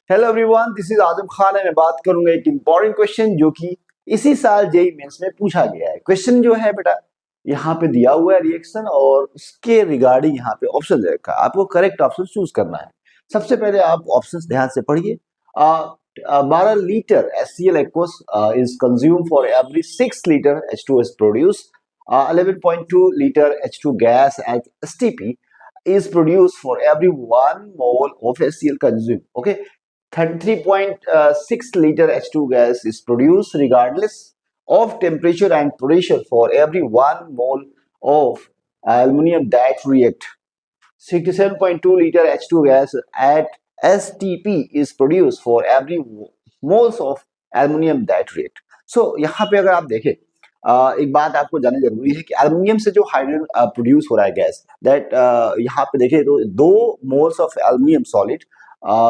Hello everyone, this is Azam Khan है। मैं बात करूंगा एक इम्पॉर्टेंट क्वेश्चन जो कि इसी साल जेईई मेंस में पूछा गया है। क्वेश्चन जो है बेटा, यहाँ पे दिया हुआ है रिएक्शन और उसके रिगार्डिंग यहाँ पे ऑप्शन दे रखा है। आपको करेक्ट ऑप्शन चूज करना है। सबसे पहले आप ऑप्शंस ध्यान से पढ़िए। 12 litre HCl aqueous is consumed for every 6 liter H2 is produced. 11.2 liter H2 gas at STP is produced for every 1 mole of HCl consumed. Okay, 33.6 liter H2 gas is produced regardless of temperature and pressure for every 1 mole of aluminum that react. 67.2 liter H2 gas at STP is produced for every moles of aluminum that react. So यहाँ पे अगर आप देखें, एक बात आपको जानना जरूरी है कि एल्युमिनियम से जो हाइड्रोजन प्रोड्यूस हो रहा है गैस दैट, यहाँ पे देखें तो 2 मोल्स ऑफ एल्युमिनियम सॉलिड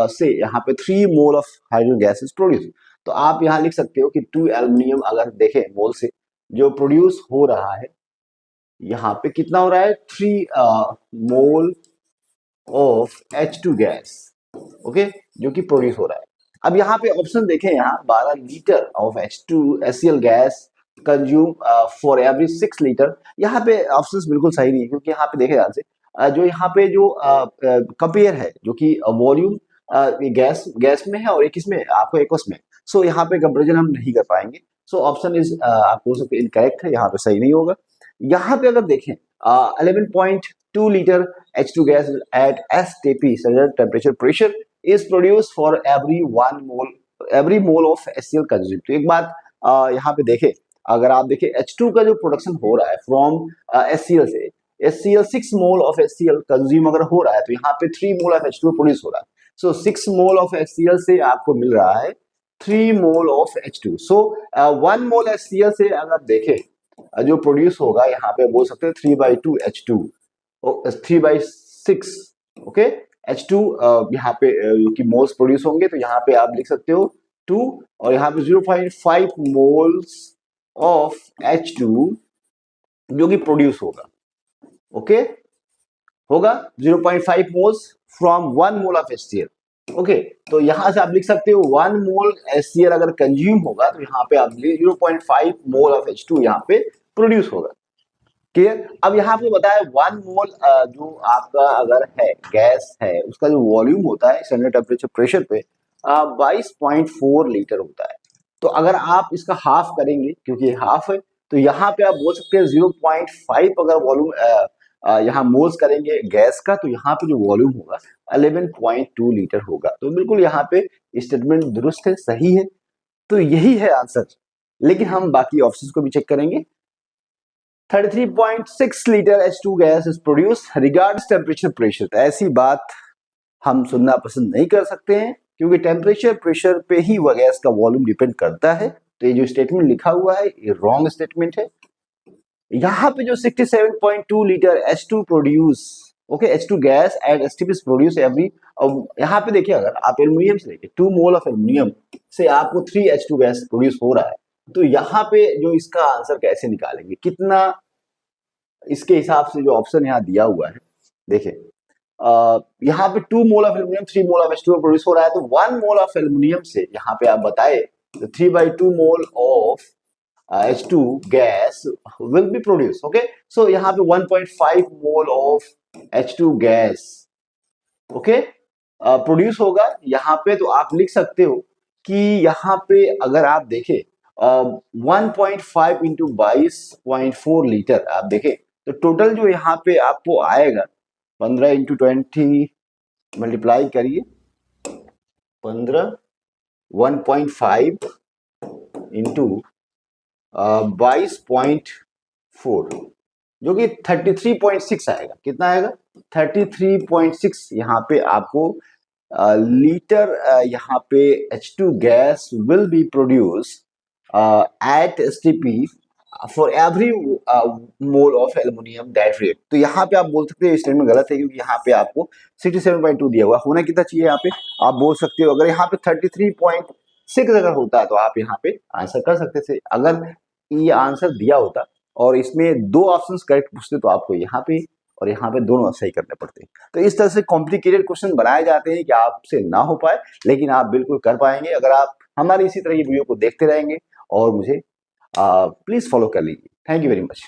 से यहाँ पे 3 mole of hydrogen gas is produce. तो आप यहाँ लिख सकते हो कि 2 एल्युमिनियम अगर देखें मोल से जो प्रोड्यूस हो रहा है, यहाँ पे कितना हो रहा है 3 mole of H2 gas, okay, जो कि प्रोड्यूस हो रहा है। अब यहाँ पे ऑप्शन देखें, यहाँ 12 litre of H2 HCl gas consume for every 6 litre. यहाँ पे ऑप्शंस बिल्कुल सही नहीं है, क्योंकि यहाँ पे देखे ध्यान से जो यहाँ पे जो कंपेयर है जो कि वॉल्यूम गैस में है और एक इसमें आपको एक्वस में। सो यहाँ पे कंपेरिजन हम नहीं कर पाएंगे। सो ऑप्शन इज आप बोल सकते इनकरेक्ट है, यहाँ पे सही नहीं होगा। यहाँ पे अगर देखें 11.2 liter H2 gas at STP standard temperature pressure is produced for every mole of HCl consumed। तो एक बात यहाँ पे देखें, अगर आप देखें H2 का जो प्रोडक्शन हो रहा है फ्रॉम HCl से, HCl 6 mole of HCl consume अगर हो रहा है तो यहाँ पे 3 मोल ऑफ H2 प्रोड्यूस हो रहा है। सो 6 मोल ऑफ HCl से आपको मिल रहा है 3 mole of H2। So 1 mole HCl से अगर देखें जो प्रोड्यूस होगा, यहाँ पे बोल सकते हैं 3/2 H2, 3/6, ओके, H2 यहाँ पे जो कि मोल्स प्रोड्यूस होंगे, तो यहाँ पे आप लिख सकते हो 2 और यहाँ पे 0.5 मोल्स ऑफ H2 जो कि प्रोड्यूस होगा, ओके, होगा 0.5 moles from 1 mole of HCl। Okay, तो यहां से आप लिख सकते हो 1 मोल HCl अगर कंज्यूम होगा तो यहाँ पे आप 0.5 मोल ऑफ H2 यहाँ पे प्रोड्यूस होगा। क्लियर? अब यहाँ पे बताया 1 मोल जो आपका अगर है गैस है, उसका जो वॉल्यूम होता है स्टैंडर्ड टेम्परेचर प्रेशर पे 22.4 लीटर होता है। तो अगर आप इसका हाफ करेंगे, क्योंकि हाफ है, तो यहाँ पे आप बोल सकते हैं 0.5 अगर वॉल्यूम यहाँ मोल्स करेंगे गैस का, तो यहाँ पे जो वॉल्यूम होगा 11.2 लीटर होगा। तो बिल्कुल यहाँ पे स्टेटमेंट दुरुस्त है, सही है। तो यही है आंसर, लेकिन हम बाकी ऑप्शंस को भी चेक करेंगे। 33.6 litre H2 gas is produce regards temperature pressure. तो ऐसी बात हम सुनना पसंद नहीं कर सकते हैं, क्योंकि टेम्परेचर प्रेशर पे ही वह गैस का वॉल्यूम डिपेंड करता है। तो ये जो स्टेटमेंट लिखा हुआ है ये रॉन्ग स्टेटमेंट है। यहाँ पे जो 67.2 litre H2 produce, okay, H2 gas at STP produce every, यहाँ पे देखिए अगर आप एल्युमिनियम से देखिए 2 मोल ऑफ एल्युमिनियम से आपको 3 H2 गैस प्रोड्यूस हो रहा है। तो यहाँ पे जो इसका आंसर कैसे निकालेंगे, कितना, इसके हिसाब से जो ऑप्शन यहाँ दिया हुआ है, देखिए यहाँ पे 2 mole of aluminium 3 mole of H2 produce हो रहा है, तो 1 मोल ऑफ एल्युमिनियम से यहाँ पे आप बताए तो 3/2 mole of H2 gas will be produced, okay? So यहाँ पे 1.5 mole of H2 gas, okay, produce होगा यहाँ पे। तो आप लिख सकते हो कि यहाँ पे अगर आप देखें 1.5 इंटू 22.4 लीटर आप देखें, तो टोटल जो यहाँ पे आपको आएगा 15 इंटू 20 मल्टीप्लाई करिए 15, 1.5 इंटू 22.4 जो कि 33.6 आएगा। कितना आएगा? 33.6 यहाँ पे आपको लीटर यहाँ पे H2 gas will be produce at STP for every mole of aluminium that rate. तो यहाँ पे आप बोल सकते हैं स्टेटमेंट गलत है, क्योंकि यहाँ पे आपको 67.2 दिया हुआ, होना कितना चाहिए यहाँ पे आप बोल सकते हो। अगर यहाँ पे 33.6 अगर होता है तो आप यहाँ पे आंसर कर सकते थे। अगर ये आंसर दिया होता और इसमें 2 ऑप्शंस करेक्ट पूछते तो आपको यहाँ पे और यहाँ पे दोनों सही करने पड़ते हैं। तो इस तरह से कॉम्प्लिकेटेड क्वेश्चन बनाए जाते हैं कि आपसे ना हो पाए, लेकिन आप बिल्कुल कर पाएंगे अगर आप हमारी इसी तरह की वीडियो को देखते रहेंगे और मुझे प्लीज फॉलो कर लीजिए। Thank you very much.